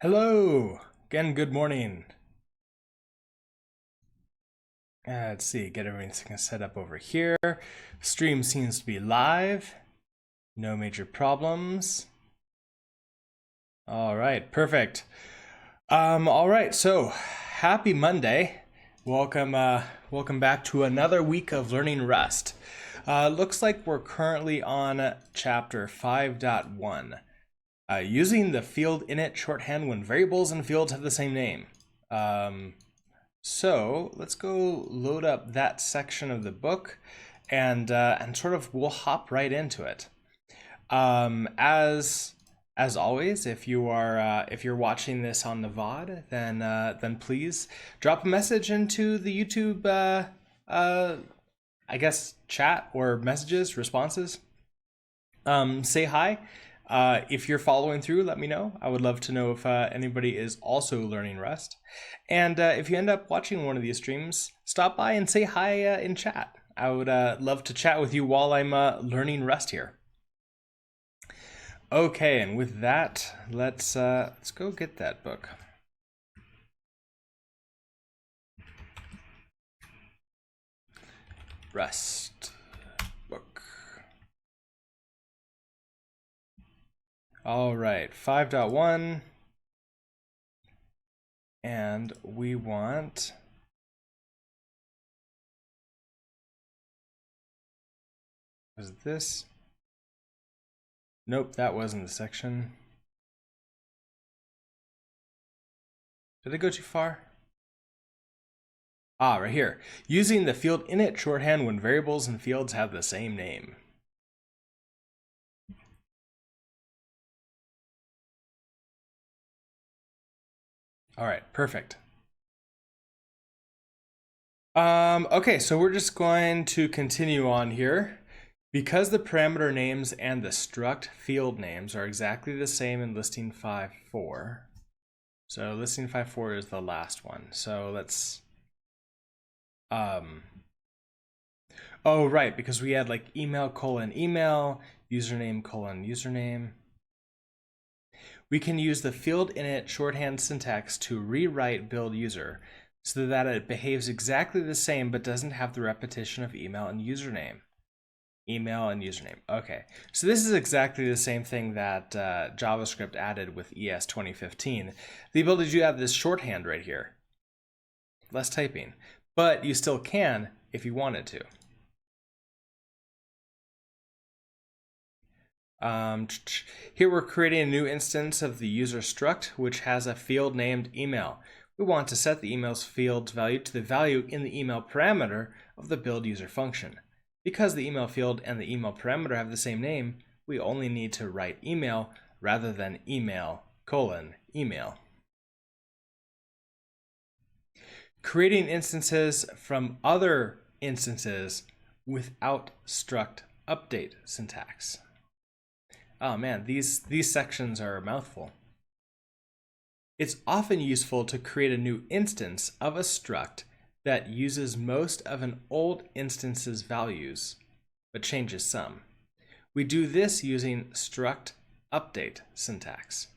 Hello, again, good morning. Let's see, get everything set up over here. Stream seems to be live. No major problems. All right, perfect. All right, so happy Monday. Welcome back to another week of learning Rust. Looks like we're currently on chapter 5.1. Using the field init shorthand when variables and fields have the same name. So let's go load up that section of the book, and sort of we'll hop right into it. As always, if you're watching this on the VOD, then please drop a message into the YouTube I guess chat or messages, responses. Say hi. If you're following through, let me know. I would love to know if anybody is also learning Rust. And if you end up watching one of these streams, stop by and say hi in chat. I would love to chat with you while I'm learning Rust here. Okay, and with that, let's go get that book. Rust book. All right, 5.1, and we want was this? Nope, that wasn't the section. Did I go too far? Ah, right here. Using the field init shorthand when variables and fields have the same name. All right, perfect. Okay, so we're just going to continue on here. Because the parameter names and the struct field names are exactly the same in listing 5.4. So listing 5.4 is the last one. So let's, oh, right, because we had like email colon email, username colon username. We can use the field init shorthand syntax to rewrite build user so that it behaves exactly the same but doesn't have the repetition of email and username. Email and username. Okay, so this is exactly the same thing that JavaScript added with ES 2015. The ability to have this shorthand right here. Less typing, but you still can if you wanted to. Here we're creating a new instance of the user struct, which has a field named email. We want to set the email's field's value to the value in the email parameter of the build user function. Because the email field and the email parameter have the same name, we only need to write email rather than email colon email. Creating instances from other instances without struct update syntax. Oh man, these sections are a mouthful. It's often useful to create a new instance of a struct that uses most of an old instance's values, but changes some. We do this using struct update syntax.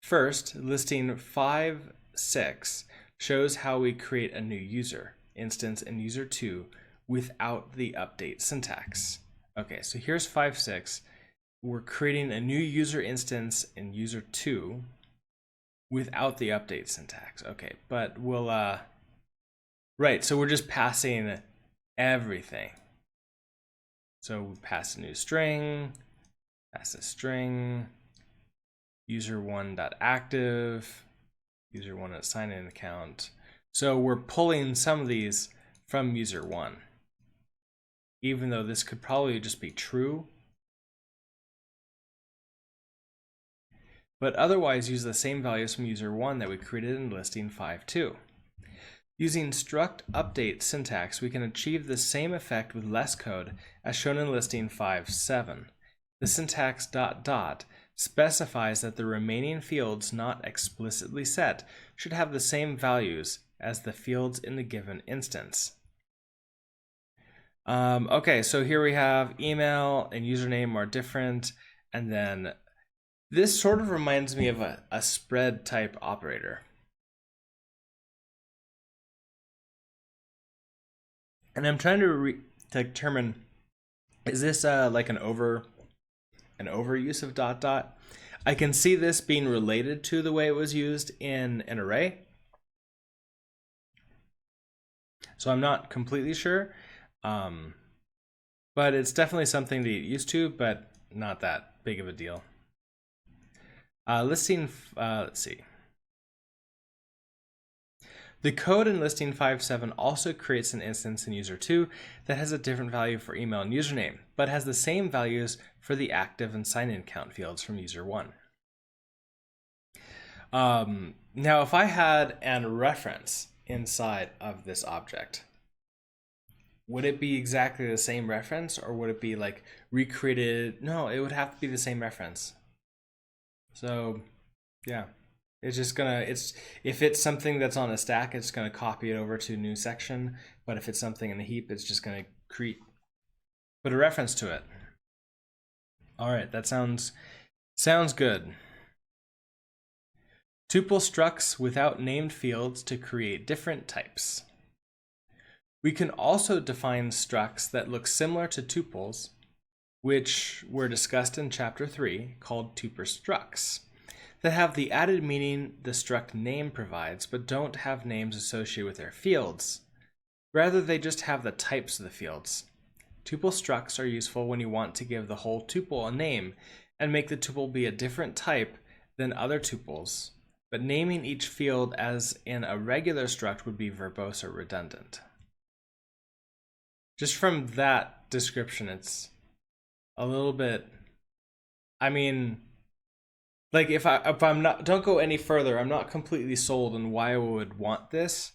First, listing 5.6 shows how we create a new user instance in user 2 without the update syntax. Okay, so here's 5.6. We're creating a new user instance in user 2 without the update syntax. Okay, but we'll right, so we're just passing everything. So we pass a new string, pass a string, user1.active, user1.assign an account. So we're pulling some of these from user1, even though this could probably just be true. But otherwise use the same values from user1 that we created in listing 5.2. Using struct update syntax, we can achieve the same effect with less code as shown in listing 5.7. The syntax ... specifies that the remaining fields not explicitly set should have the same values as the fields in the given instance. Okay, so here we have email and username are different, and then This sort of reminds me of a spread type operator. And I'm trying to determine, is this like an overuse of dot dot? I can see this being related to the way it was used in an array. So I'm not completely sure, but it's definitely something to get used to, but not that big of a deal. Let's see. The code in listing 5.7 also creates an instance in user 2 that has a different value for email and username, but has the same values for the active and sign-in count fields from user 1. Now, if I had a reference inside of this object, would it be exactly the same reference, or would it be like recreated? No, it would have to be the same reference. So, yeah. It's just gonna, if it's something that's on a stack, it's gonna copy it over to a new section. But if it's something in the heap, it's just gonna put a reference to it. All right, that sounds good. Tuple structs without named fields to create different types. We can also define structs that look similar to tuples, which were discussed in chapter 3, called tuple structs, that have the added meaning the struct name provides, but don't have names associated with their fields. Rather, they just have the types of the fields. Tuple structs are useful when you want to give the whole tuple a name and make the tuple be a different type than other tuples, but naming each field as in a regular struct would be verbose or redundant. Just from that description, it's a little bit, I mean, like if I'm not, don't go any further, I'm not completely sold on why I would want this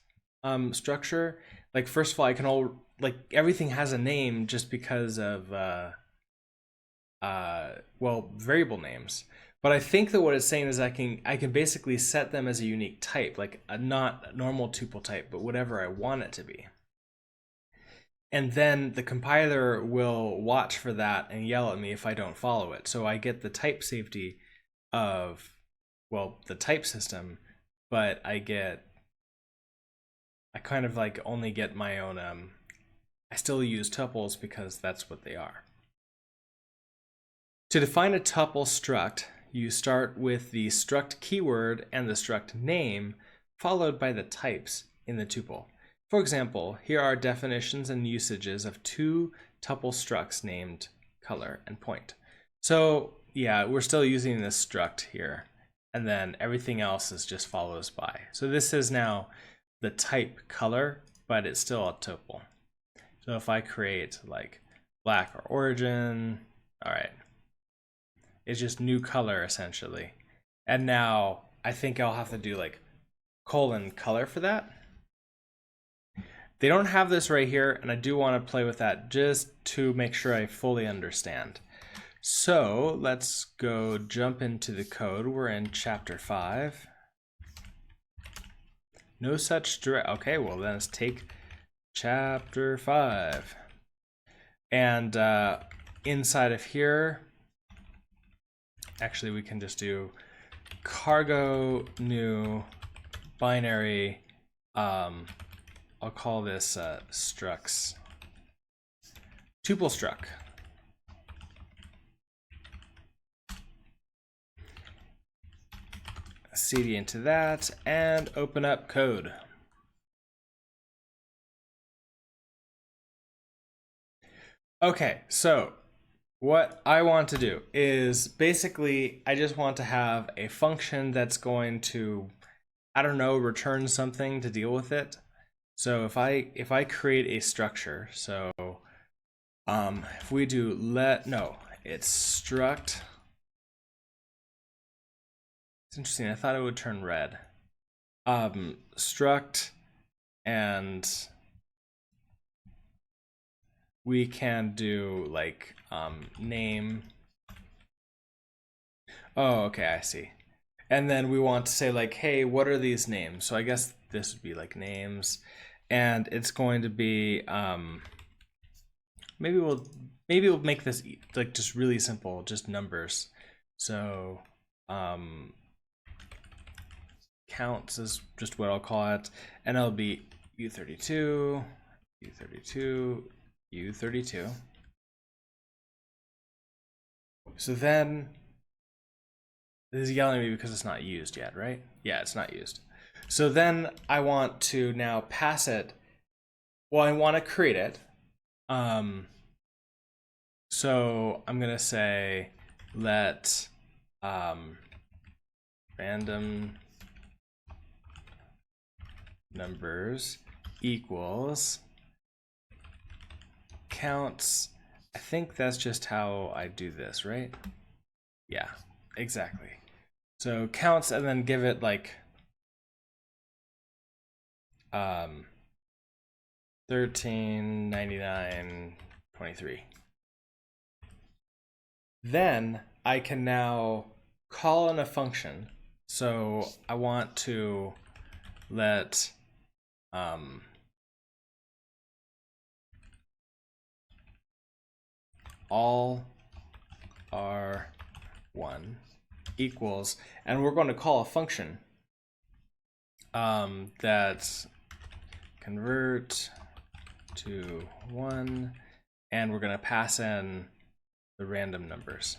structure. Like, first of all, I can all, like, everything has a name just because of well, variable names. But I think that what it's saying is I can basically set them as a unique type, like a not normal tuple type, but whatever I want it to be. And then the compiler will watch for that and yell at me if I don't follow it. So I get the type safety of, well, the type system, but I kind of like only get my own, I still use tuples because that's what they are. To define a tuple struct, you start with the struct keyword and the struct name, followed by the types in the tuple. For example, here are definitions and usages of two tuple structs named color and point. So yeah, we're still using this struct here, and then everything else is just follows by. So this is now the type color, but it's still a tuple. So if I create like black or origin, all right, it's just new color essentially. And now I think I'll have to do like colon color for that. They don't have this right here, and I do want to play with that just to make sure I fully understand. So let's go jump into the code. We're in chapter 5. No such direct. Okay, well then let's take chapter 5. And inside of here, actually we can just do cargo new binary. I'll call this structs. Tuple struct. CD into that and open up code. Okay, so what I want to do is basically I just want to have a function that's going to, I don't know, return something to deal with it. So if I create a structure, so if we do it's struct. It's interesting. I thought it would turn red. Struct, and we can do like name. Oh, okay, I see. And then we want to say like, hey, what are these names? So I guess this would be like names, and it's going to be maybe we'll make this like just really simple, just numbers. So counts is just what I'll call it, and it'll be U32, U32, U32. So then this is yelling at me because it's not used yet, right? Yeah, it's not used. So then I want to now pass it. Well, I want to create it. So I'm gonna say let random numbers equals counts. I think that's just how I do this, right? Yeah, exactly. So counts, and then give it like 13, 99, 23. Then I can now call in a function. So I want to let all R1 equals, and we're going to call a function that's convert to 1, and we're going to pass in the random numbers.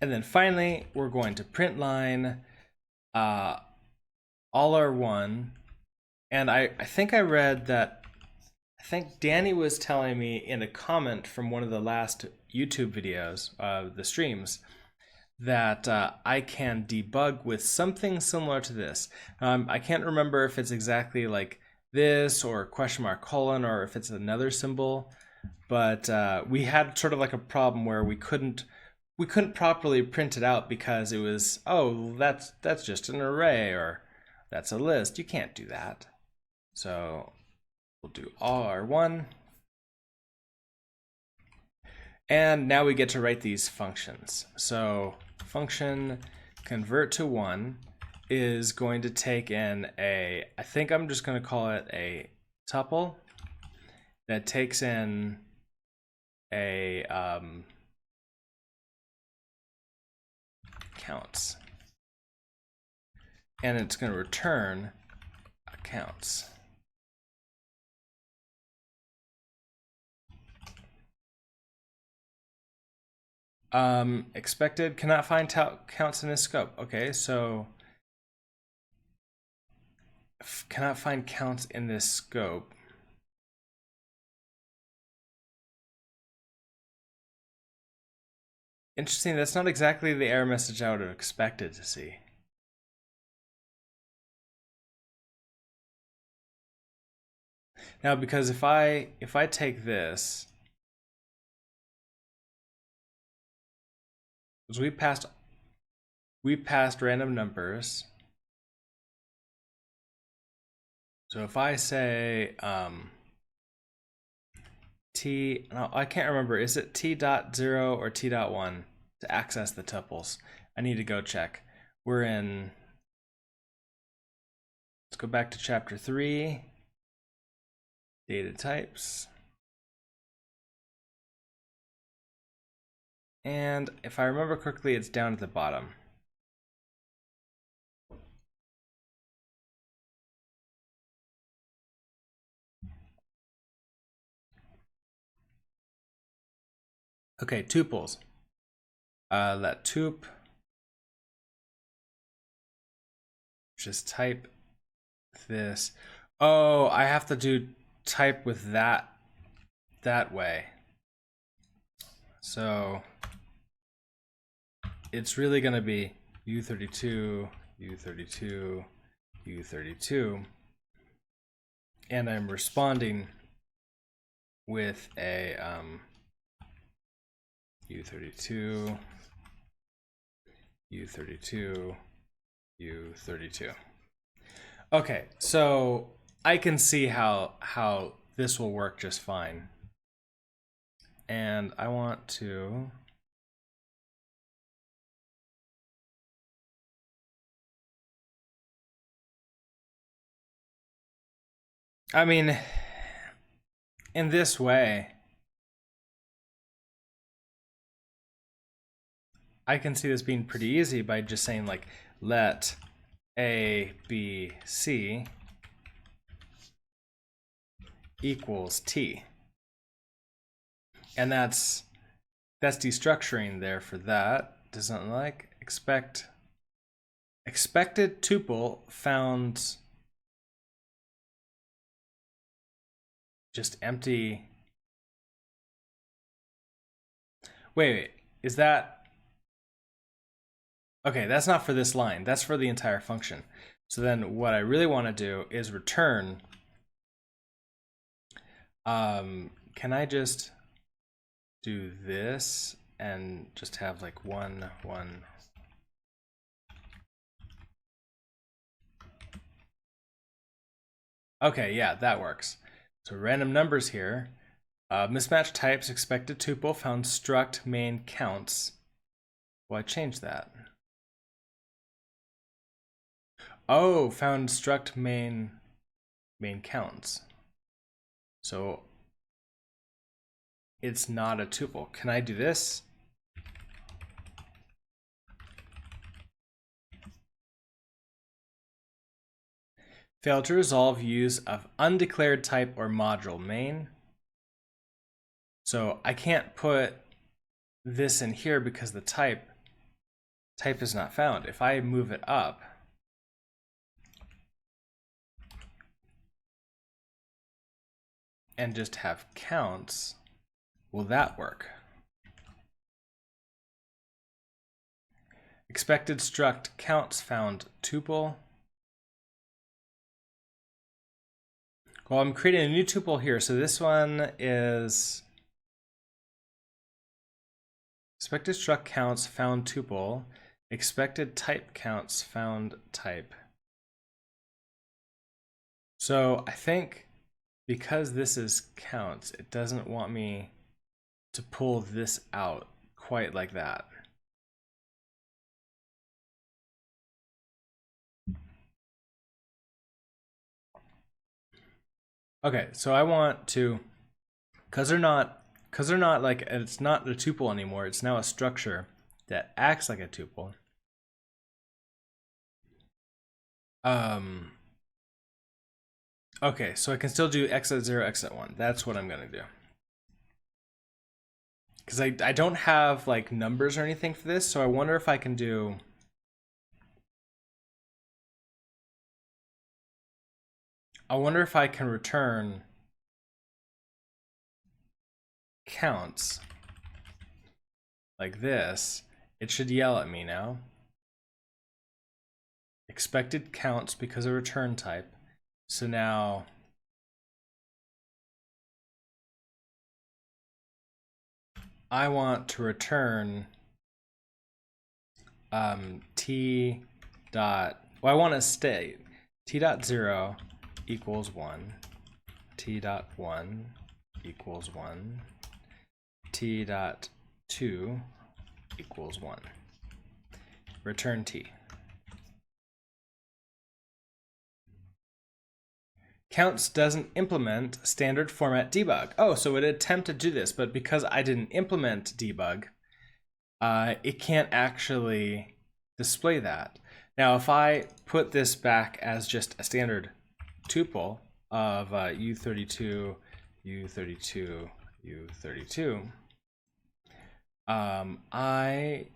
And then finally, we're going to print line all R1. And I think I read that, I think Danny was telling me in a comment from one of the last YouTube videos, the streams, that I can debug with something similar to this. I can't remember if it's exactly like this or question mark colon or if it's another symbol, but we had sort of like a problem where we couldn't properly print it out because it was, oh, that's just an array or that's a list. You can't do that. So we'll do R1. And now we get to write these functions. So function convert to 1 is going to take in a, I think I'm just going to call it a tuple that takes in a counts. And it's going to return counts. Expected cannot find counts in this scope. Okay, so cannot find counts in this scope. Interesting, that's not exactly the error message I would have expected to see. Now, because if I take this, because we passed random numbers. So if I say t, no, I can't remember, is it t.0 or t.1 to access the tuples? I need to go check. We're in, let's go back to chapter 3, data types. And if I remember correctly, it's down at the bottom. Okay, tuples. Let tup just type this. Oh, I have to do type with that way. So it's really going to be U32, U32, U32. And I'm responding with a U32, U32, U32. Okay, so I can see how this will work just fine. And I want to I mean, in this way, I can see this being pretty easy by just saying like, let A, B, C equals T. And that's destructuring there for that. Doesn't like expected tuple found just empty. Wait, is that okay? That's not for this line. That's for the entire function. So then what I really want to do is return. Can I just do this and just have like 1, 1. Okay, yeah, that works. So random numbers here. Mismatch types, expected tuple, found struct main counts. Well, I changed that. Oh, found struct main counts. So it's not a tuple. Can I do this? Fail to resolve use of undeclared type or module main. So I can't put this in here because the type is not found. If I move it up, and just have counts, will that work? Expected struct counts found tuple. Well, I'm creating a new tuple here. So this one is expected struct counts found tuple, expected type counts found type. So I think because this is counts, it doesn't want me to pull this out quite like that. Okay, so I want to, because they're not like, it's not a tuple anymore, it's now a structure that acts like a tuple. Okay, so I can still do x at 0, x at 1. That's what I'm gonna do. Because I don't have like numbers or anything for this, so I wonder if I can do return counts like this. It should yell at me now. Expected counts because of return type. So now I want to return t dot, well, I want to state t dot 0 equals 1, t dot 1 equals 1, t dot 2 equals 1. Return t. Counts doesn't implement standard format debug. Oh, so it attempted to do this, but because I didn't implement debug, it can't actually display that. Now, if I put this back as just a standard tuple of u32, u32, u32, I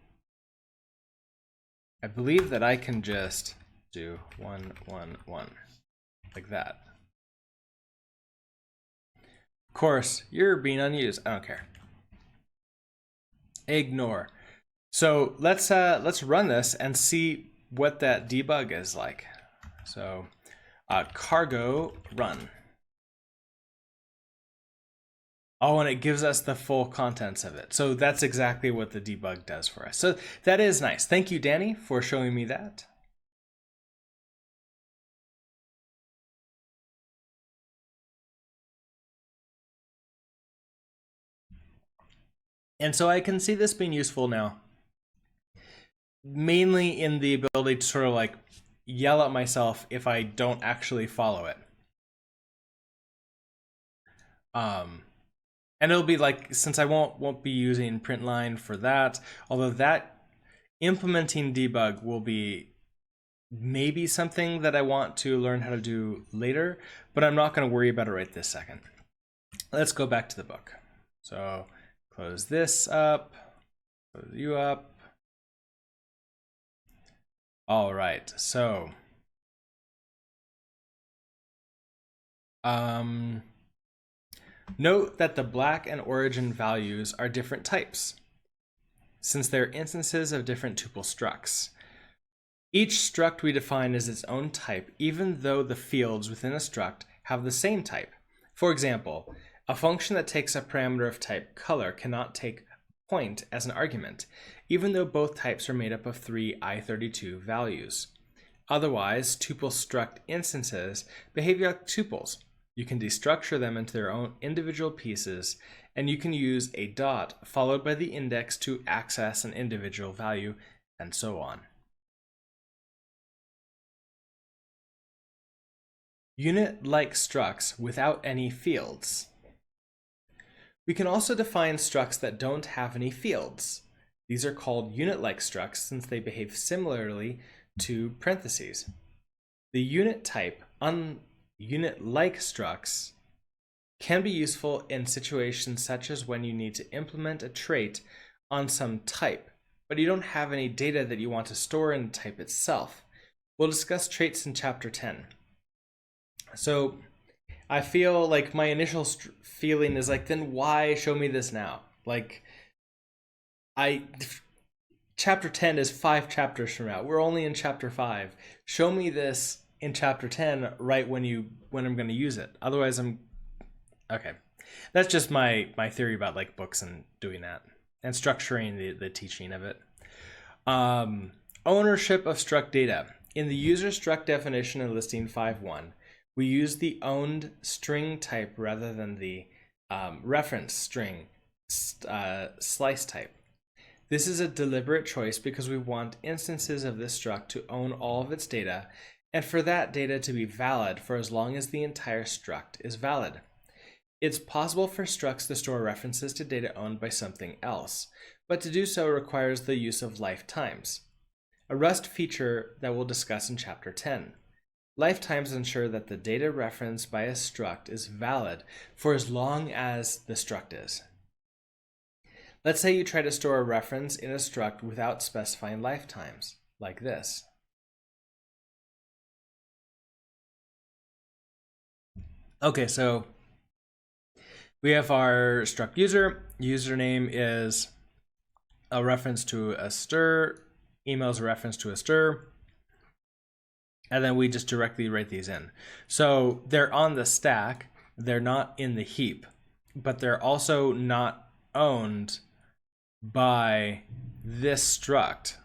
believe that I can just do 1, 1, 1 like that. Of course, you're being unused. I don't care. Ignore. So let's run this and see what that debug is like. So cargo run. Oh, and it gives us the full contents of it. So that's exactly what the debug does for us. So that is nice. Thank you, Danny, for showing me that. And so I can see this being useful now, mainly in the ability to sort of like yell at myself if I don't actually follow it. And it'll be like, since I won't be using Printline for that, although that implementing debug will be maybe something that I want to learn how to do later, but I'm not going to worry about it right this second. Let's go back to the book. So close this up, close you up. All right, so note that the black and origin values are different types, since they're instances of different tuple structs. Each struct we define as its own type, even though the fields within a struct have the same type. For example, a function that takes a parameter of type color cannot take point as an argument, even though both types are made up of 3 i32 values. Otherwise, tuple struct instances behave like tuples. You can destructure them into their own individual pieces, and you can use a dot followed by the index to access an individual value, and so on. Unit-like structs without any fields. We can also define structs that don't have any fields. These are called unit-like structs since they behave similarly to parentheses. The unit type unit-like structs can be useful in situations such as when you need to implement a trait on some type, but you don't have any data that you want to store in the type itself. We'll discuss traits in chapter 10. So I feel like my initial feeling is like, then why show me this now? Like, chapter 10 is 5 chapters from now. We're only in chapter 5. Show me this in chapter 10 right when I'm going to use it. Otherwise, okay. That's just my theory about like books and doing that and structuring the teaching of it. Ownership of struct data. In the user struct definition in listing 5.1, we use the owned string type rather than the reference string slice type. This is a deliberate choice because we want instances of this struct to own all of its data and for that data to be valid for as long as the entire struct is valid. It's possible for structs to store references to data owned by something else, but to do so requires the use of lifetimes, a Rust feature that we'll discuss in chapter 10. Lifetimes ensure that the data referenced by a struct is valid for as long as the struct is. Let's say you try to store a reference in a struct without specifying lifetimes, like this. Okay, so we have our struct user. Username is a reference to a stir. Email is a reference to a stir. And then we just directly write these in. So they're on the stack. They're not in the heap, but they're also not owned by this struct,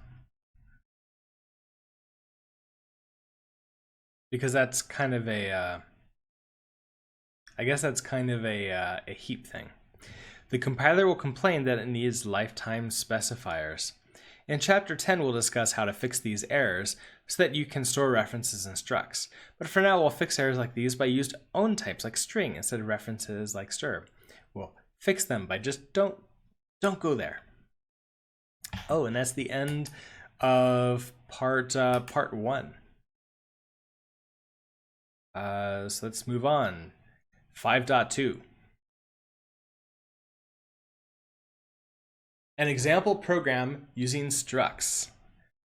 because that's kind of a I guess that's kind of a heap thing. The compiler will complain that it needs lifetime specifiers. In chapter 10, we'll discuss how to fix these errors so that you can store references in structs. But for now, we'll fix errors like these by using own types like string instead of references like stir. We'll fix them by just don't go there. Oh, and that's the end of part 1. So let's move on. 5.2. An example program using structs.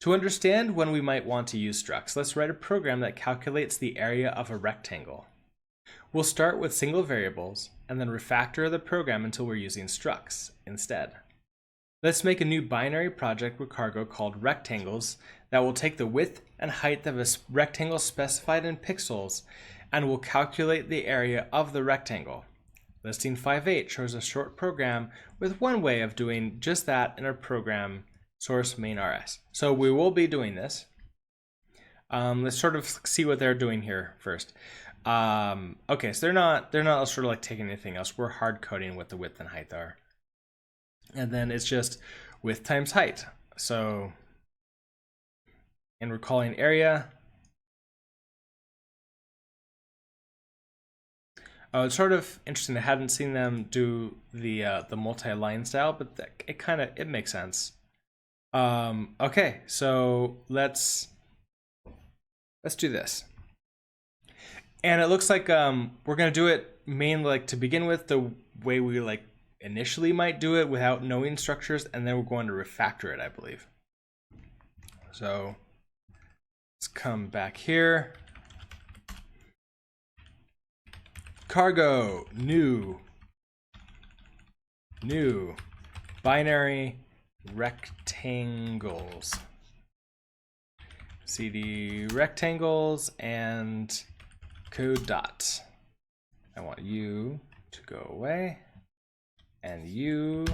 To understand when we might want to use structs, let's write a program that calculates the area of a rectangle. We'll start with single variables and then refactor the program until we're using structs instead. Let's make a new binary project with cargo called rectangles that will take the width and height of a rectangle specified in pixels and will calculate the area of the rectangle. Listing 5.8 shows a short program with one way of doing just that in our program source main rs. So we will be doing this. Let's sort of see what they're doing here first. Okay, so they're not sort of like taking anything else. We're hard coding what the width and height are. And then it's just width times height. So, and we're calling area. Oh, it's sort of interesting. I hadn't seen them do the multi-line style, but it makes sense. Okay, so let's do this. And it looks like we're gonna do it mainly like to begin with the way we like initially might do it without knowing structures, and then we're going to refactor it, I believe. So let's come back here. Cargo, new binary rectangles. CD rectangles and code dot. I want you to go away and you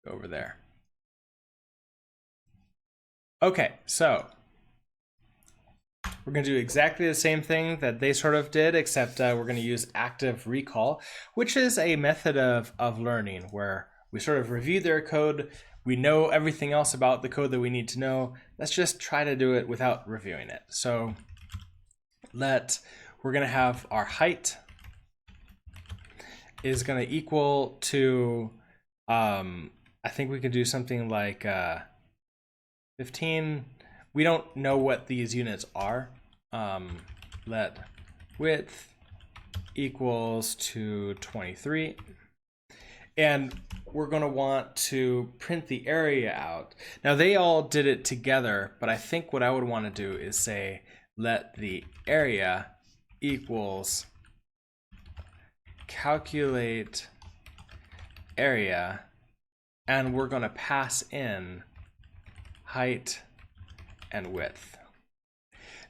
go over there. Okay, so we're going to do exactly the same thing that they sort of did, except we're going to use active recall, which is a method of learning where we sort of review their code. We know everything else about the code that we need to know. Let's just try to do it without reviewing it. So we're going to have our height is going to equal to, I think we can do something like 15. We don't know what these units are. Let width equals to 23. And we're going to want to print the area out. Now they all did it together, but I think what I would want to do is say let the area equals calculate area, and we're going to pass in height and width.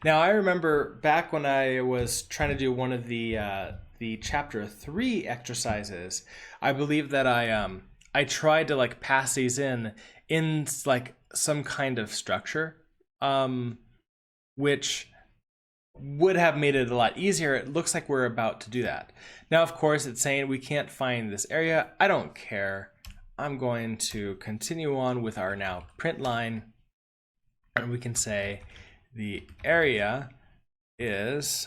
Now I remember back when I was trying to do one of the chapter 3 exercises, I believe that I tried to like pass these in like some kind of structure, which would have made it a lot easier. It looks like we're about to do that. Now, of course, it's saying we can't find this area. I don't care. I'm going to continue on with our now print line, and we can say the area is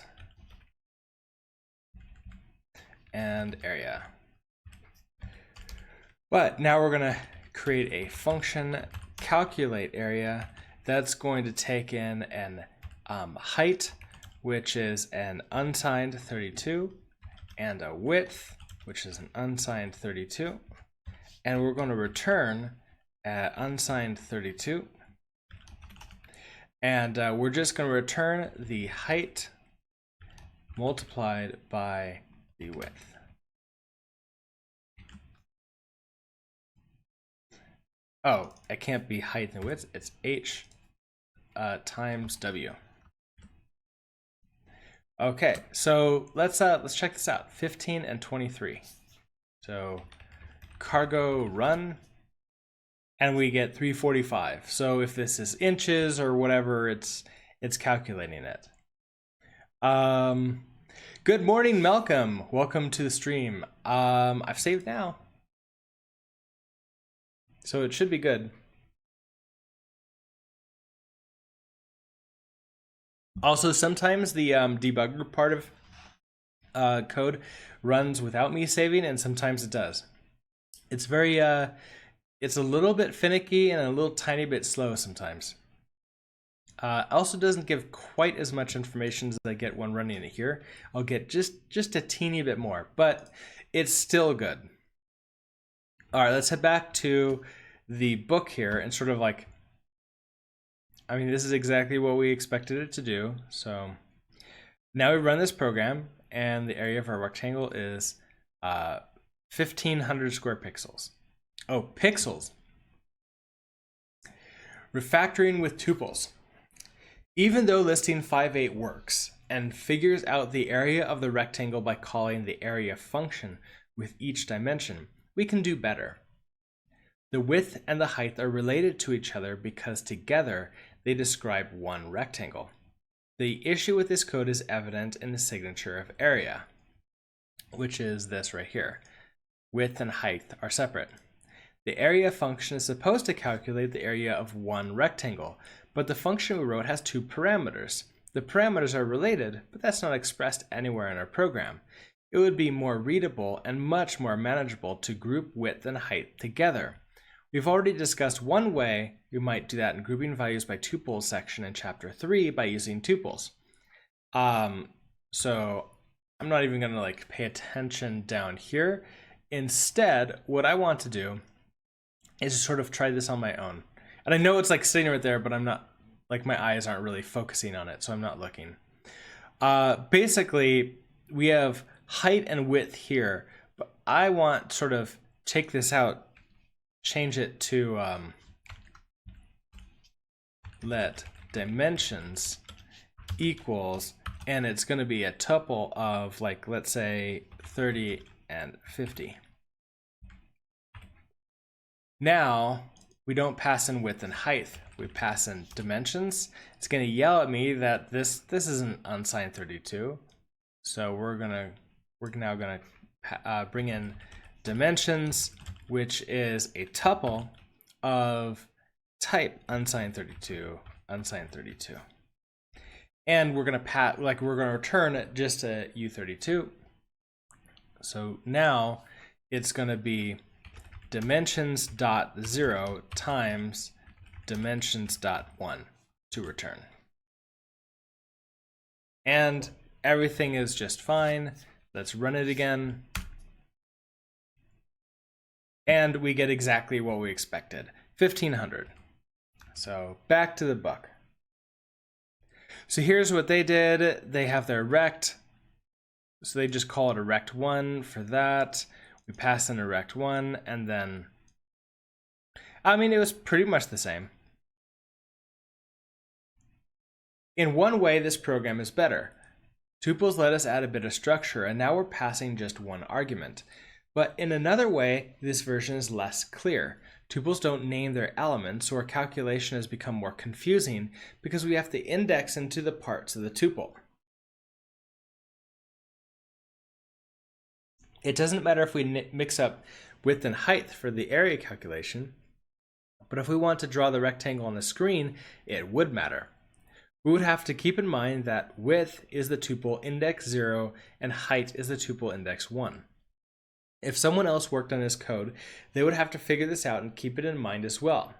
and area. But now we're going to create a function, calculate area, that's going to take in an height, which is an unsigned 32, and a width, which is an unsigned 32. And we're going to return unsigned 32. And we're just going to return the height multiplied by the width. Oh, it can't be height and width. It's h times w. Okay, so let's check this out. 15 and 23. So cargo run, and we get 345. So if this is inches or whatever, it's calculating it. Good morning, Malcolm. Welcome to the stream. I've saved now, so it should be good. Also, sometimes the debugger part of code runs without me saving, and sometimes it does. It's very, it's a little bit finicky and a little tiny bit slow sometimes. Also doesn't give quite as much information as I get when running it here. I'll get just a teeny bit more, but it's still good. All right, let's head back to the book here and sort of like, I mean, this is exactly what we expected it to do. So now we run this program, and the area of our rectangle is 1,500 square pixels. Oh, pixels. Refactoring with tuples. Even though listing 5.8 works and figures out the area of the rectangle by calling the area function with each dimension, we can do better. The width and the height are related to each other because together they describe one rectangle. The issue with this code is evident in the signature of area, which is this right here. Width and height are separate. The area function is supposed to calculate the area of one rectangle, but the function we wrote has two parameters. The parameters are related, but that's not expressed anywhere in our program. It would be more readable and much more manageable to group width and height together. We've already discussed one way we might do that in grouping values by tuples section in chapter 3 by using tuples. So I'm not even going to like pay attention down here. Instead, what I want to do is sort of try this on my own. And I know it's like sitting right there, but I'm not, like my eyes aren't really focusing on it, so I'm not looking. Basically, we have height and width here, but I want sort of take this out, change it to let dimensions equals, and it's going to be a tuple of like, let's say 30 and 50. Now we don't pass in width and height, we pass in dimensions. It's going to yell at me that this isn't unsigned 32, so we're now going to bring in dimensions, which is a tuple of type unsigned 32, unsigned 32. And we're going to return just a U32. So now it's going to be dimensions.0 times dimensions.1 to return. And everything is just fine. Let's run it again. And we get exactly what we expected, 1500. So back to the book. So here's what they did. They have their rect. So they just call it a rect1 for that. We pass in a rect1, and then, I mean, it was pretty much the same. In one way, this program is better. Tuples let us add a bit of structure, and now we're passing just one argument. But in another way, this version is less clear. Tuples don't name their elements, so our calculation has become more confusing because we have to index into the parts of the tuple. It doesn't matter if we mix up width and height for the area calculation, but if we want to draw the rectangle on the screen, it would matter. We would have to keep in mind that width is the tuple index 0 and height is the tuple index 1. If someone else worked on this code, they would have to figure this out and keep it in mind as well.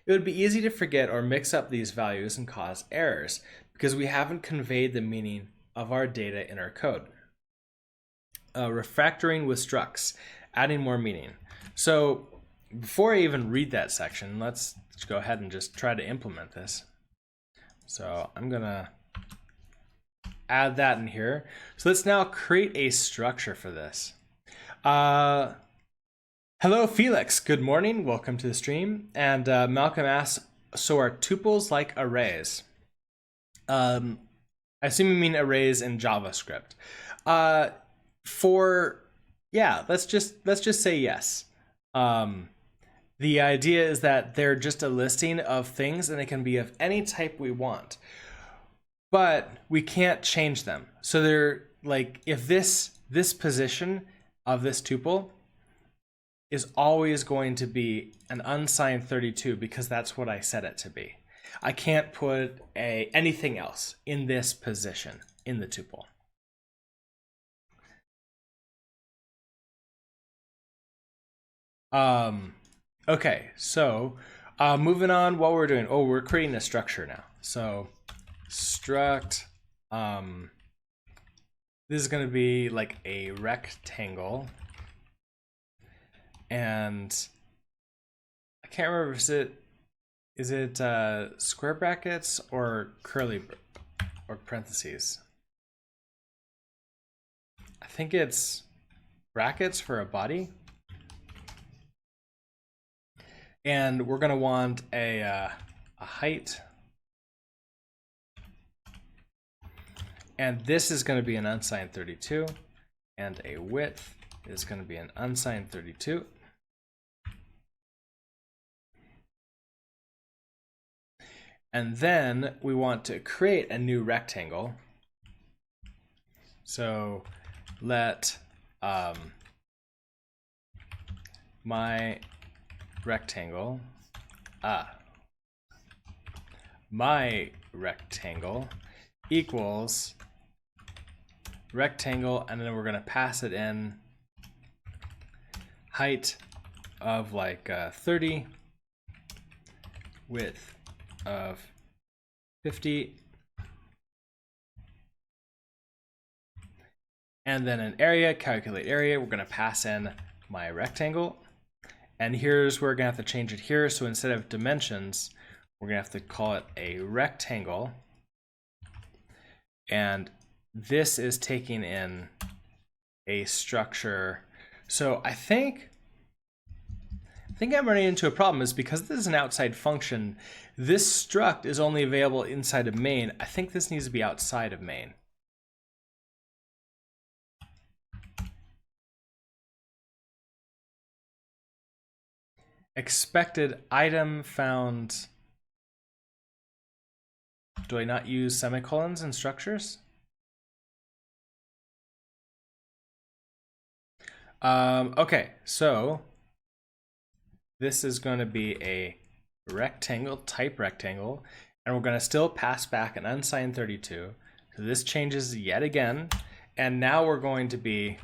It would be easy to forget or mix up these values and cause errors because we haven't conveyed the meaning of our data in our code. Refactoring with structs, adding more meaning. So before I even read that section, let's go ahead and just try to implement this. So I'm gonna add that in here. So let's now create a structure for this. Hello Felix, good morning, welcome to the stream. And Malcolm asks, so are tuples like arrays? I assume you mean arrays in JavaScript. Let's just say yes. The idea is that they're just a listing of things and they can be of any type we want, but we can't change them. So they're like, if this position of this tuple is always going to be an unsigned 32 because that's what I set it to be. I can't put anything else in this position in the tuple. Okay, so moving on, what we're doing, we're creating a structure now. So struct, this is going to be like a rectangle, and I can't remember if is it square brackets or curly or parentheses. I think it's brackets for a body. And we're going to want a height. And this is going to be an unsigned 32. And a width is going to be an unsigned 32. And then we want to create a new rectangle. So let my rectangle equals rectangle, and then we're going to pass it in height of like 30, width of 50, and then an area, calculate area. We're going to pass in my rectangle. And here's where we're going to have to change it here. So instead of dimensions, we're going to have to call it a rectangle. And this is taking in a structure. So I think I'm running into a problem is because this is an outside function, this struct is only available inside of main. I think this needs to be outside of main. Expected item found. Do I not use semicolons in structures? Okay, so this is going to be a rectangle, type rectangle, and we're going to still pass back an unsigned 32. So this changes yet again, and now we're going to be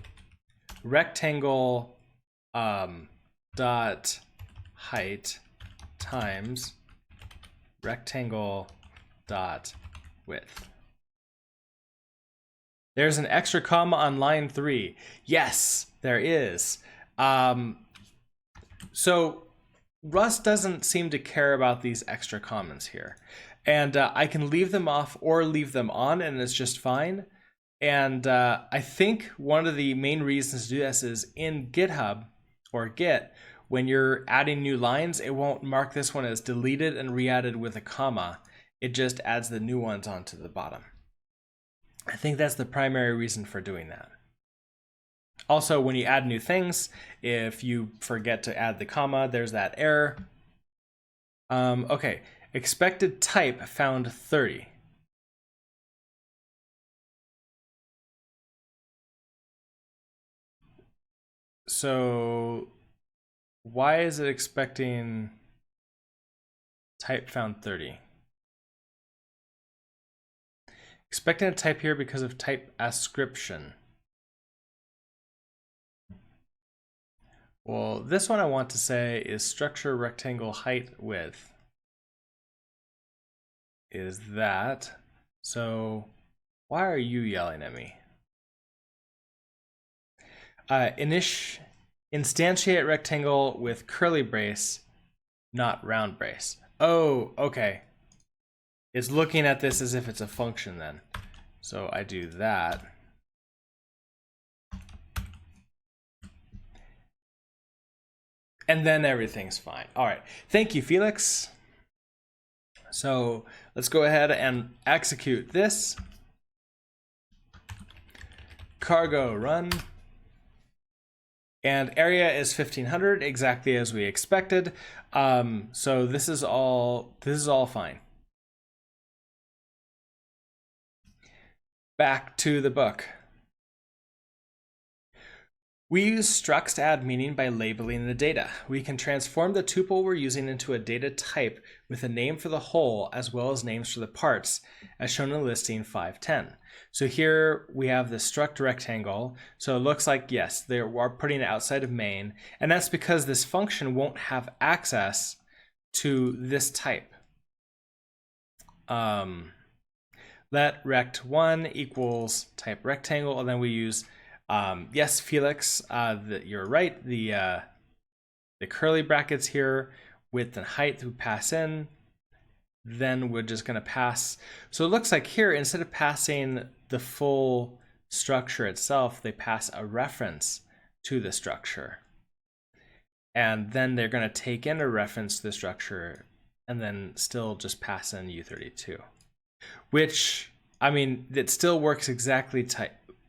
rectangle dot height times rectangle dot width. There's an extra comma on line 3. Yes, there is. So Rust doesn't seem to care about these extra commas here. And I can leave them off or leave them on, and it's just fine. And I think one of the main reasons to do this is in GitHub or Git, when you're adding new lines, it won't mark this one as deleted and re-added with a comma. It just adds the new ones onto the bottom. I think that's the primary reason for doing that. Also, when you add new things, if you forget to add the comma, there's that error. Okay, expected type found 30. So why is it expecting type found 30? Expecting a type here because of type ascription. Well, this one I want to say is structure rectangle height width. Is that. So why are you yelling at me? Instantiate rectangle with curly brace, not round brace. Oh, okay. It's looking at this as if it's a function then. So I do that. And then everything's fine. All right, thank you, Felix. So let's go ahead and execute this. Cargo run. And area is 1500, exactly as we expected. So this is all fine. Back to the book. We use structs to add meaning by labeling the data. We can transform the tuple we're using into a data type with a name for the whole as well as names for the parts, as shown in listing 510. So here we have the struct rectangle. So it looks like, yes, they are putting it outside of main, and that's because this function won't have access to this type. Let rect1 equals type rectangle, and then we use yes, Felix, you're right. The curly brackets here, width and height we pass in. Then we're just going to pass. So it looks like here, instead of passing the full structure itself, they pass a reference to the structure. And then they're going to take in a reference to the structure and then still just pass in U32. Which, I mean, it still works exactly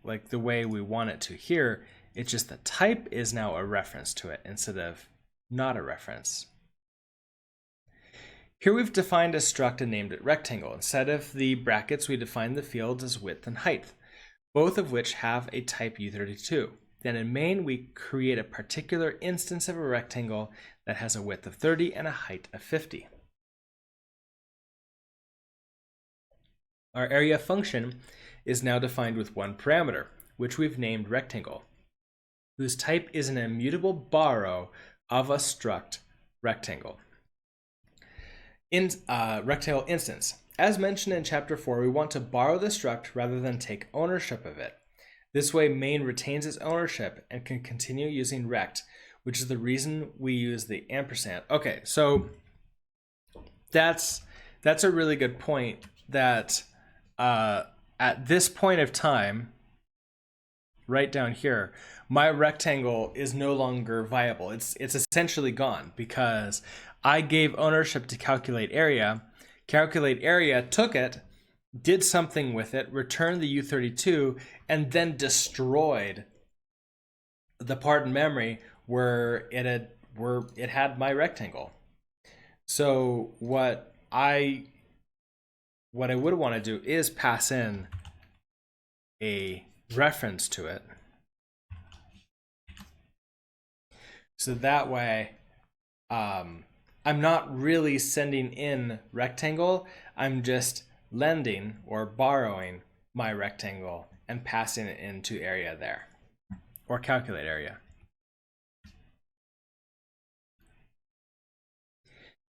like the way we want it to here. It's just the type is now a reference to it instead of not a reference. Here we've defined a struct and named it rectangle. Instead of the brackets, we define the fields as width and height, both of which have a type U32. Then in main, we create a particular instance of a rectangle that has a width of 30 and a height of 50. Our area function is now defined with one parameter, which we've named rectangle, whose type is an immutable borrow of a struct rectangle. Rectangle instance. As mentioned in chapter 4, we want to borrow the struct rather than take ownership of it. This way, main retains its ownership and can continue using rect, which is the reason we use the ampersand. Okay, so that's a really good point, that at this point of time, right down here, my rectangle is no longer viable. It's essentially gone because I gave ownership to calculate area. Calculate area took it, did something with it, returned the U32, and then destroyed the part in memory where it had my rectangle. So what I would want to do is pass in a reference to it. So that way, I'm not really sending in rectangle, I'm just lending or borrowing my rectangle and passing it into area there, or calculate area.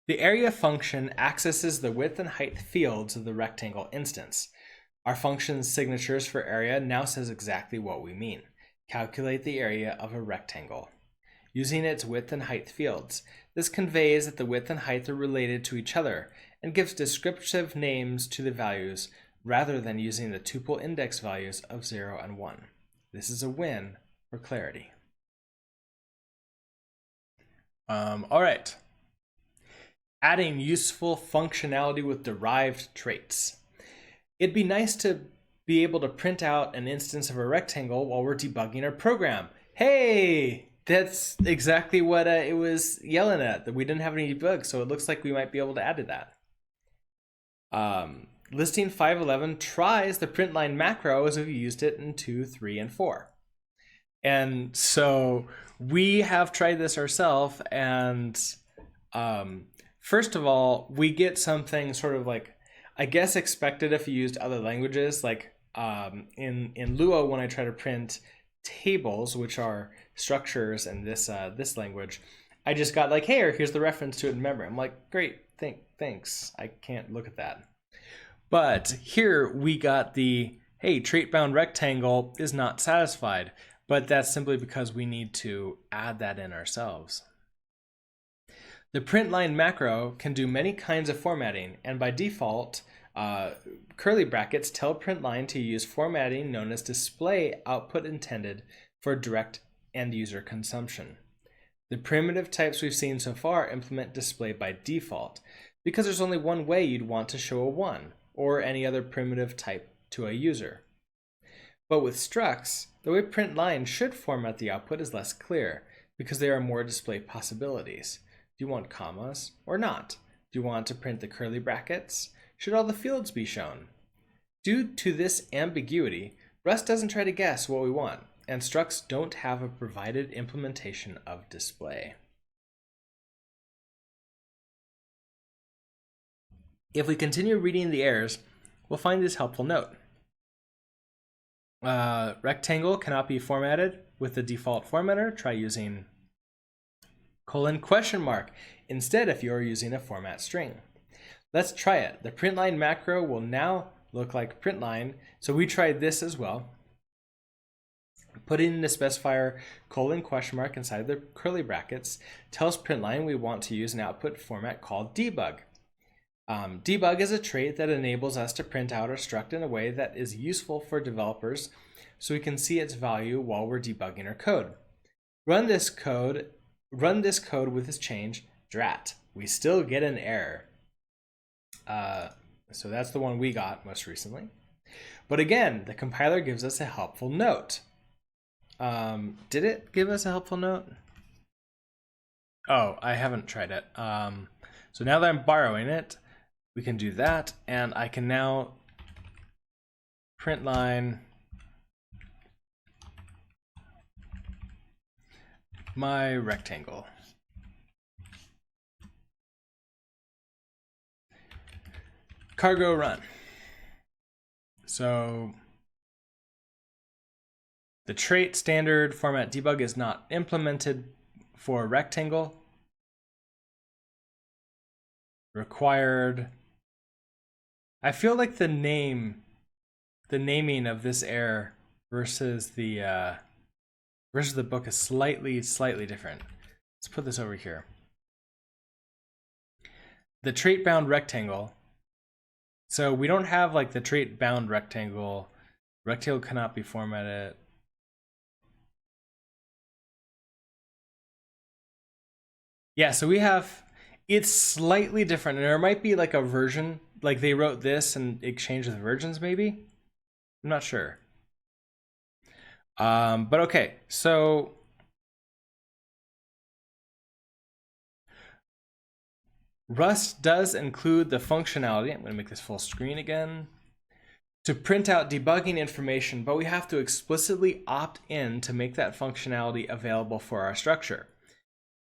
The area function accesses the width and height fields of the rectangle instance. Our function's signatures for area now says exactly what we mean. Calculate the area of a rectangle. Using its width and height fields, this conveys that the width and height are related to each other and gives descriptive names to the values rather than using the tuple index values of 0 and 1. This is a win for clarity. All right. Adding useful functionality with derived traits. It'd be nice to be able to print out an instance of a rectangle while we're debugging our program. Hey, that's exactly what it was yelling at, that we didn't have any debugs, so it looks like we might be able to add to that. Listing 511 tries the Printline macro as if you used it in 2, 3, and 4. And so we have tried this ourselves, and first of all, we get something sort of like, I guess, expected if you used other languages, like in Lua, when I try to print tables, which are structures in this language, I just got like, hey, here's the reference to it in memory. I'm like, great, thanks. I can't look at that. But here we got the, hey, trait-bound rectangle is not satisfied, but that's simply because we need to add that in ourselves. The Printline macro can do many kinds of formatting, and by default, curly brackets tell Printline to use formatting known as display output intended for direct end-user consumption. The primitive types we've seen so far implement display by default, because there's only one way you'd want to show a 1, or any other primitive type, to a user. But with structs, the way Printline should format the output is less clear, because there are more display possibilities. Do you want commas or not? Do you want to print the curly brackets? Should all the fields be shown? Due to this ambiguity, Rust doesn't try to guess what we want, and structs don't have a provided implementation of display. If we continue reading the errors, we'll find this helpful note. Rectangle cannot be formatted with the default formatter. Try using : instead if you're using a format string. Let's try it. The Printline macro will now look like Printline, so we tried this as well. Putting in the specifier : inside the curly brackets tells Printline we want to use an output format called debug. Debug is a trait that enables us to print out our struct in a way that is useful for developers so we can see its value while we're debugging our code. Run this code with this change, drat. We still get an error. So that's the one we got most recently. But again, the compiler gives us a helpful note. Did it give us a helpful note? Oh, I haven't tried it. So now that I'm borrowing it, we can do that, and I can now Printline my rectangle. Cargo run. So the trait standard format debug is not implemented for a rectangle. Required. I feel like the naming of this error versus the book is slightly different. Let's put this over here. The trait bound rectangle. So we don't have like the trait bound rectangle. Rectangle cannot be formatted. Yeah, so we have, it's slightly different. And there might be like a version, like they wrote this and exchanged the versions maybe. I'm not sure. But okay, so Rust does include the functionality, I'm going to make this full screen again, to print out debugging information, but we have to explicitly opt in to make that functionality available for our structure.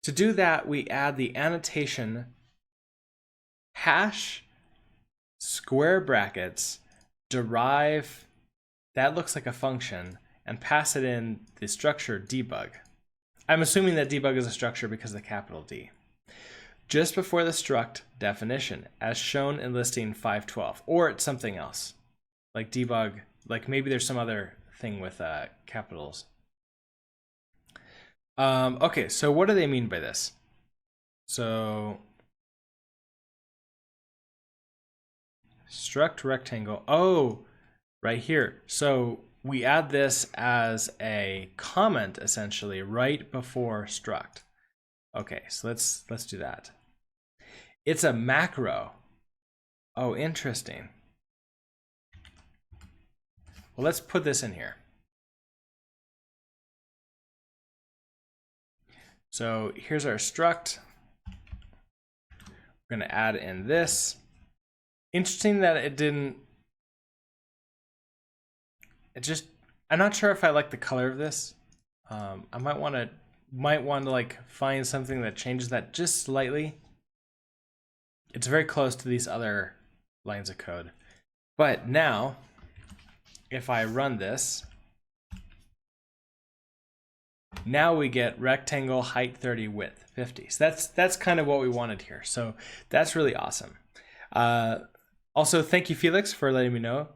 To do that, we add the annotation hash square brackets derive, that looks like a function, and pass it in the structure debug. I'm assuming that debug is a structure because of the capital D. Just before the struct definition, as shown in listing 512, or it's something else, like debug, like maybe there's some other thing with capitals. Okay, so what do they mean by this? So struct rectangle, oh, right here. So we add this as a comment essentially right before struct. Okay, so let's do that. It's a macro. Oh, interesting. Well, let's put this in here. So here's our struct. We're going to add in this. Interesting that it didn't. I'm not sure if I like the color of this. I might want to like find something that changes that just slightly. It's very close to these other lines of code. But now, if I run this, now we get rectangle height 30, width 50. So that's kind of what we wanted here. So that's really awesome. Also, thank you, Felix, for letting me know.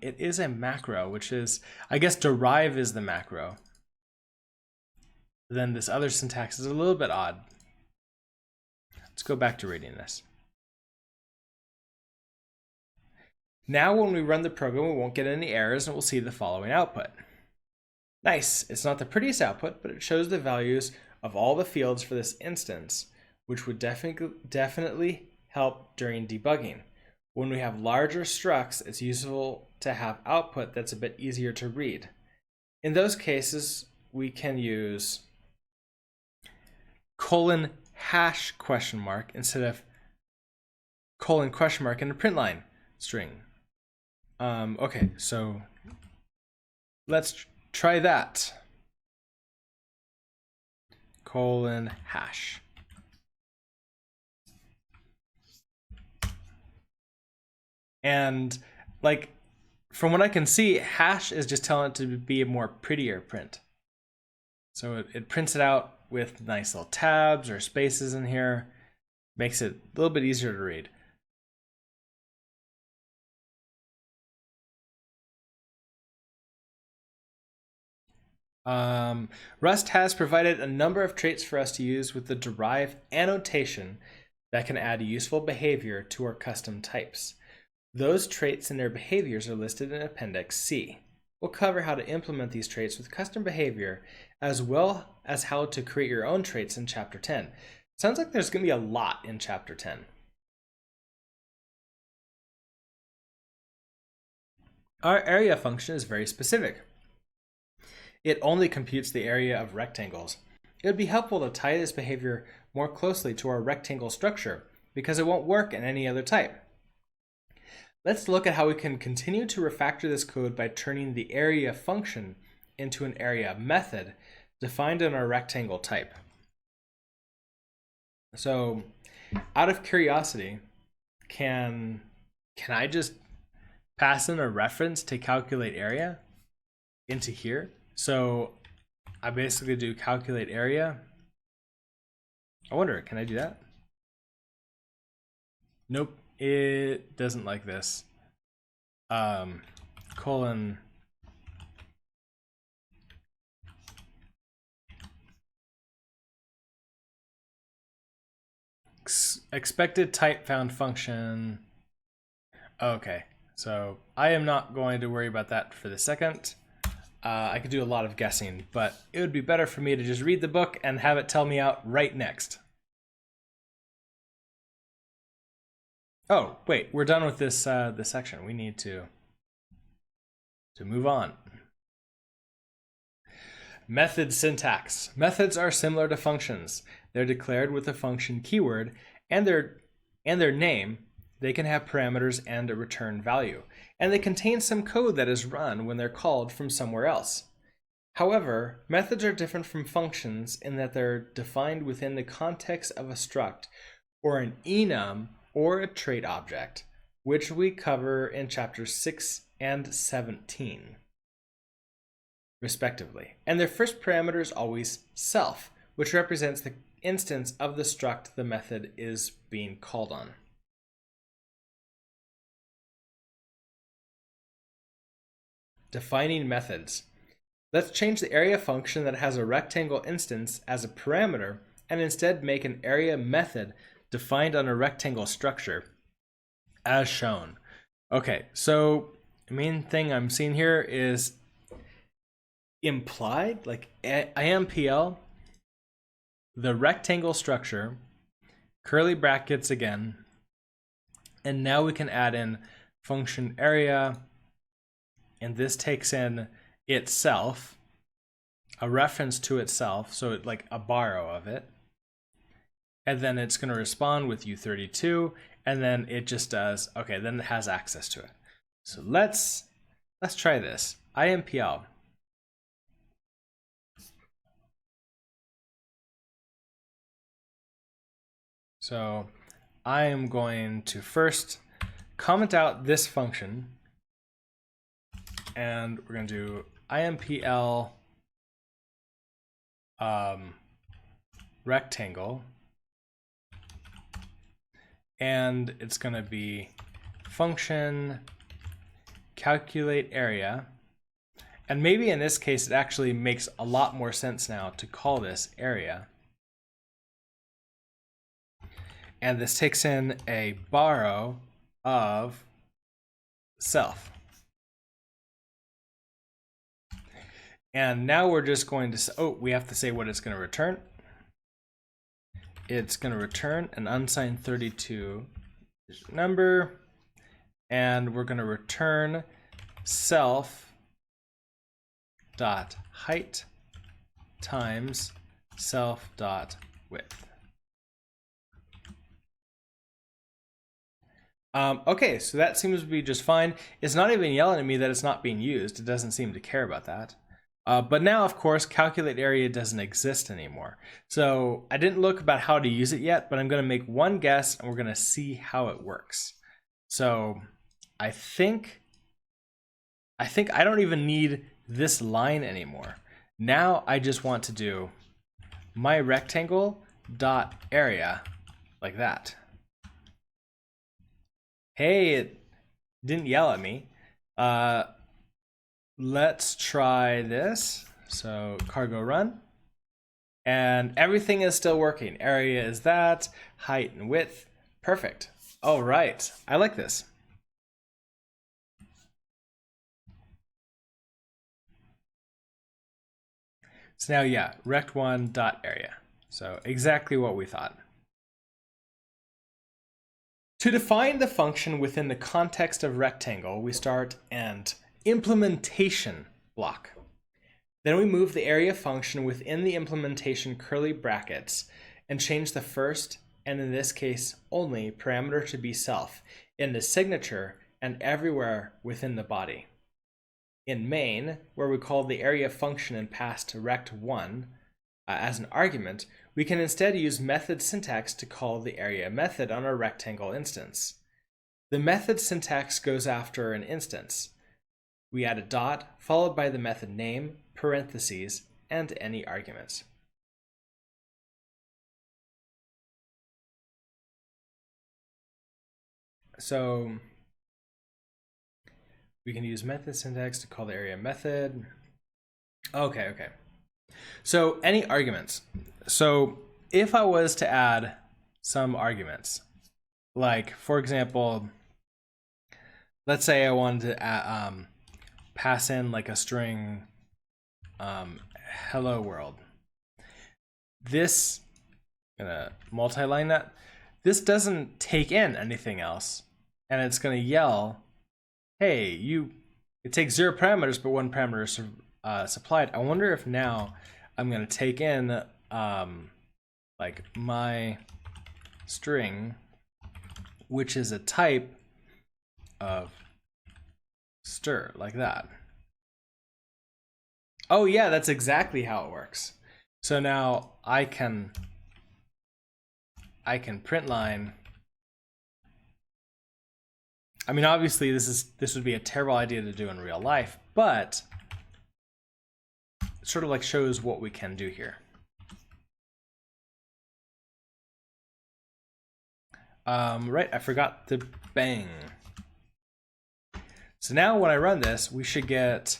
It is a macro, which is, I guess, derive is the macro. Then this other syntax is a little bit odd. Let's go back to reading this. Now when we run the program, we won't get any errors and we'll see the following output. Nice, it's not the prettiest output, but it shows the values of all the fields for this instance, which would definitely help during debugging. When we have larger structs, it's useful to have output that's a bit easier to read. In those cases, we can use colon hash question mark instead of colon question mark in a printline string. Okay, so let's try that. Colon hash. And like, from what I can see, hash is just telling it to be a more prettier print. So it prints it out with nice little tabs or spaces in here, makes it a little bit easier to read. Rust has provided a number of traits for us to use with the derive annotation that can add useful behavior to our custom types. Those traits and their behaviors are listed in Appendix C. We'll cover how to implement these traits with custom behavior, as well as how to create your own traits in Chapter 10. Sounds like there's going to be a lot in Chapter 10. Our area function is very specific. It only computes the area of rectangles. It would be helpful to tie this behavior more closely to our rectangle structure because it won't work in any other type. Let's look at how we can continue to refactor this code by turning the area function into an area method defined in our rectangle type. So out of curiosity, can I just pass in a reference to calculate area into here? So I basically do calculate area I wonder, can I do that? Nope, it doesn't like this. Colon expected type found function. Okay, so I am not going to worry about that for the second. I could do a lot of guessing, but it would be better for me to just read the book and have it tell me out right next. Oh, wait, we're done with this section. We need to move on. Method syntax. Methods are similar to functions. They're declared with a function keyword and their name. They can have parameters and a return value, and they contain some code that is run when they're called from somewhere else. However, methods are different from functions in that they're defined within the context of a struct or an enum or a trait object, which we cover in chapters 6 and 17, respectively. And their first parameter is always self, which represents the instance of the struct the method is being called on. Defining methods. Let's change the area function that has a rectangle instance as a parameter and instead make an area method defined on a rectangle structure as shown. Okay, so the main thing I'm seeing here is implied, like IMPL, the rectangle structure, curly brackets again, and now we can add in function area, and this takes in itself, a reference to itself, so it, like a borrow of it, and then it's going to respond with U32, and then it just does, okay, then it has access to it. So let's try this. IMPL. So I am going to first comment out this function, and we're going to do IMPL rectangle, and it's going to be function calculate area. And maybe in this case, it actually makes a lot more sense now to call this area. And this takes in a borrow of self. And now we're just going to say, oh, we have to say what it's going to return. It's going to return an unsigned 32 number, and we're going to return self dot height times self dot width. Okay, so that seems to be just fine. It's not even yelling at me that it's not being used. It doesn't seem to care about that. But now, of course, calculate area doesn't exist anymore. So I didn't look about how to use it yet, but I'm going to make one guess, and we're going to see how it works. So I think I don't even need this line anymore. Now I just want to do my rectangle dot area like that. Hey, it didn't yell at me. Let's try this. So cargo run. And everything is still working. Area is that, height and width. Perfect. All right, I like this. So now, yeah, rect1 dot area. So exactly what we thought. To define the function within the context of rectangle, we start an implementation block. Then we move the area function within the implementation curly brackets and change the first, and in this case only, parameter to be self in the signature and everywhere within the body. In main, where we call the area function and pass to rect1 as an argument, we can instead use method syntax to call the area method on our rectangle instance. The method syntax goes after an instance. We add a dot followed by the method name, parentheses, and any arguments. So we can use method syntax to call the area method. Okay. So any arguments. So if I was to add some arguments, like for example, let's say I wanted to pass in like a string hello world. This, I'm gonna multi-line that. This doesn't take in anything else, and it's gonna yell, hey, it takes 0 parameters, but 1 parameter is supplied. I wonder if now I'm gonna take in like my string, which is a type of stir, like that. Oh yeah, that's exactly how it works. So now I can print line. I mean, obviously this would be a terrible idea to do in real life, but it sort of like shows what we can do here. Right, I forgot to bang. So now when I run this, we should get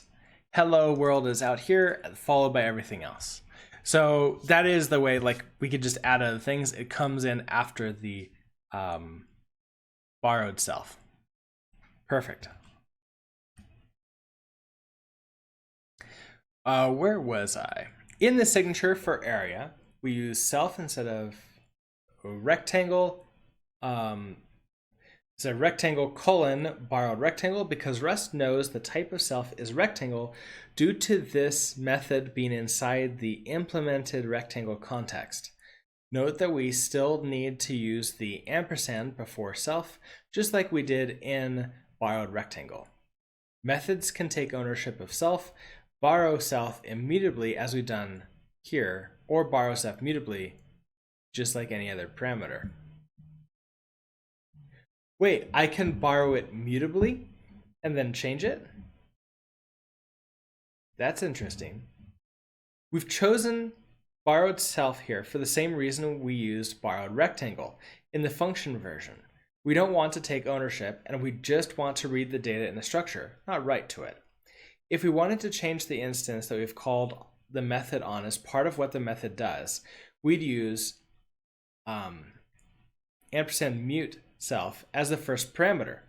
hello world is out here, followed by everything else. So that is the way, like, we could just add other things. It comes in after the borrowed self. Perfect. Where was I? In the signature for area, we use self instead of a rectangle. It's a rectangle colon borrowed rectangle because Rust knows the type of self is rectangle due to this method being inside the implemented rectangle context. Note that we still need to use the ampersand before self, just like we did in borrowed rectangle. Methods can take ownership of self, borrow self immutably as we've done here, or borrow self mutably, just like any other parameter. Wait, I can borrow it mutably and then change it? That's interesting. We've chosen borrowed self here for the same reason we used borrowed rectangle in the function version. We don't want to take ownership, and we just want to read the data in the structure, not write to it. If we wanted to change the instance that we've called the method on as part of what the method does, we'd use ampersand mute self as the first parameter.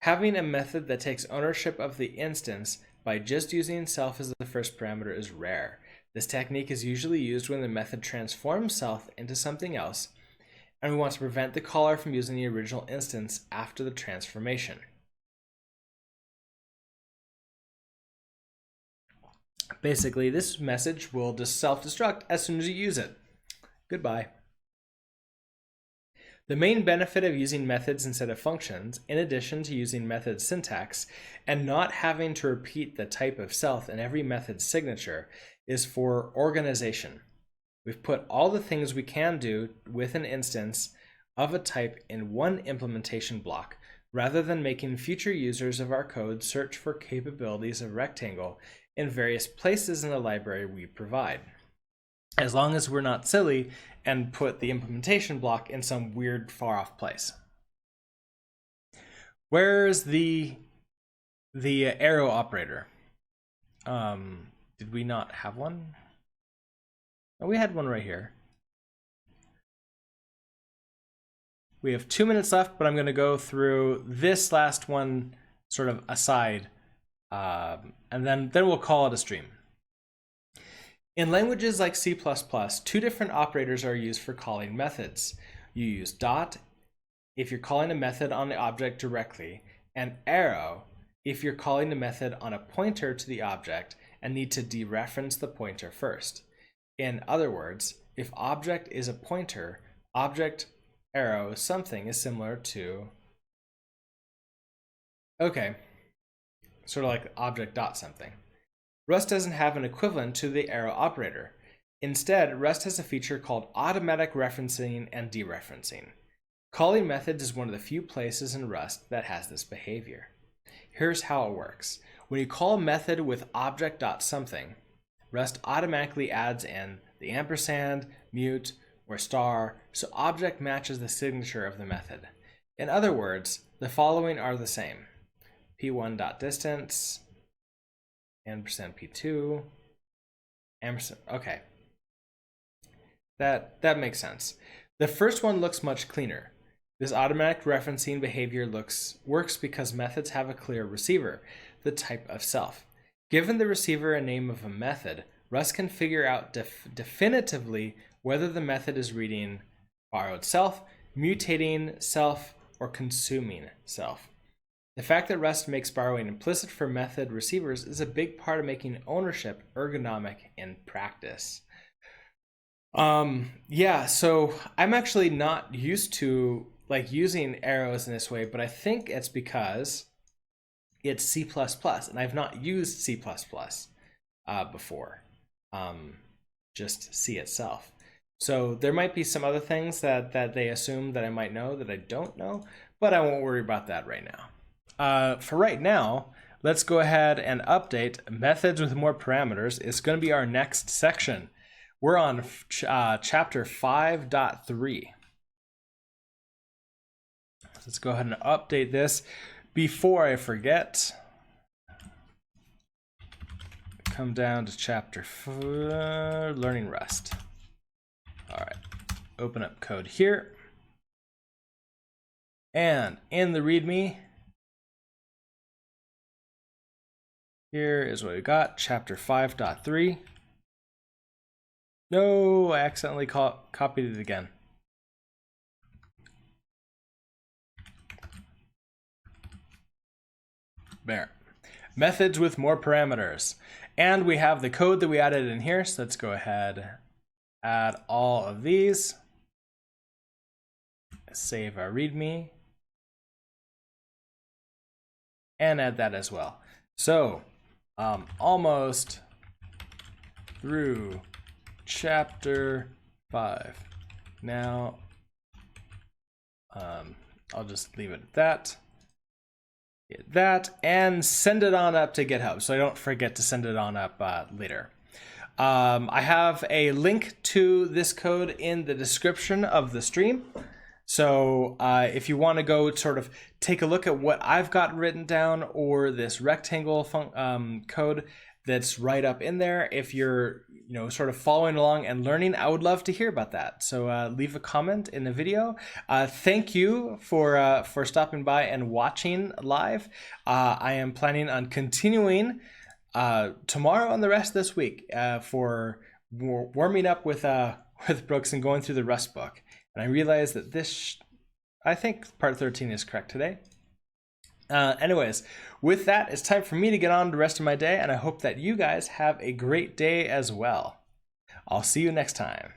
Having a method that takes ownership of the instance by just using self as the first parameter is rare. This technique is usually used when the method transforms self into something else, and we want to prevent the caller from using the original instance after the transformation. Basically, this message will just self-destruct as soon as you use it. Goodbye. The main benefit of using methods instead of functions, in addition to using method syntax and not having to repeat the type of self in every method signature, is for organization. We've put all the things we can do with an instance of a type in one implementation block, rather than making future users of our code search for capabilities of rectangle in various places in the library we provide. As long as we're not silly and put the implementation block in some weird far off place. Where's the arrow operator? Did we not have one? Oh, we had one right here. We have 2 minutes left, but I'm going to go through this last one sort of aside, and then we'll call it a stream. In languages like C++, 2 different operators are used for calling methods. You use dot if you're calling a method on the object directly, and arrow if you're calling the method on a pointer to the object and need to dereference the pointer first. In other words, if object is a pointer, object arrow something is similar to, okay, sort of like object dot something. Rust doesn't have an equivalent to the arrow operator. Instead, Rust has a feature called automatic referencing and dereferencing. Calling methods is one of the few places in Rust that has this behavior. Here's how it works. When you call a method with object.something, Rust automatically adds in the ampersand, mute, or star, so object matches the signature of the method. In other words, the following are the same. p1.distance, ampersand p2, ampersand, okay. That makes sense. The first one looks much cleaner. This automatic referencing behavior works because methods have a clear receiver, the type of self. Given the receiver a name of a method, Rust can figure out definitively whether the method is reading borrowed self, mutating self, or consuming self. The fact that Rust makes borrowing implicit for method receivers is a big part of making ownership ergonomic in practice. Yeah, so I'm actually not used to like using arrows in this way, but I think it's because it's C++ and I've not used C++ before, just C itself. So there might be some other things that they assume that I might know that I don't know, but I won't worry about that right now. For right now, let's go ahead and update methods with more parameters. It's going to be our next section. We're on chapter 5.3. Let's go ahead and update this. Before I forget, come down to chapter 4, learning Rust. All right, open up code here. And in the README, here is what we got, chapter 5.3. No, I accidentally copied it again. There. Methods with more parameters. And we have the code that we added in here. So let's go ahead, add all of these. Save our README. And add that as well. So almost through chapter 5. Now, I'll just leave it at that. Get that and send it on up to GitHub so I don't forget to send it on up later. I have a link to this code in the description of the stream. So if you want to go sort of take a look at what I've got written down or this rectangle code that's right up in there, if you're sort of following along and learning, I would love to hear about that. So leave a comment in the video. Thank you for stopping by and watching live. I am planning on continuing tomorrow and the rest of this week for warming up with Brooks and going through the Rust book. And I realize that I think part 13 is correct today. Anyways, with that, it's time for me to get on the rest of my day, and I hope that you guys have a great day as well. I'll see you next time.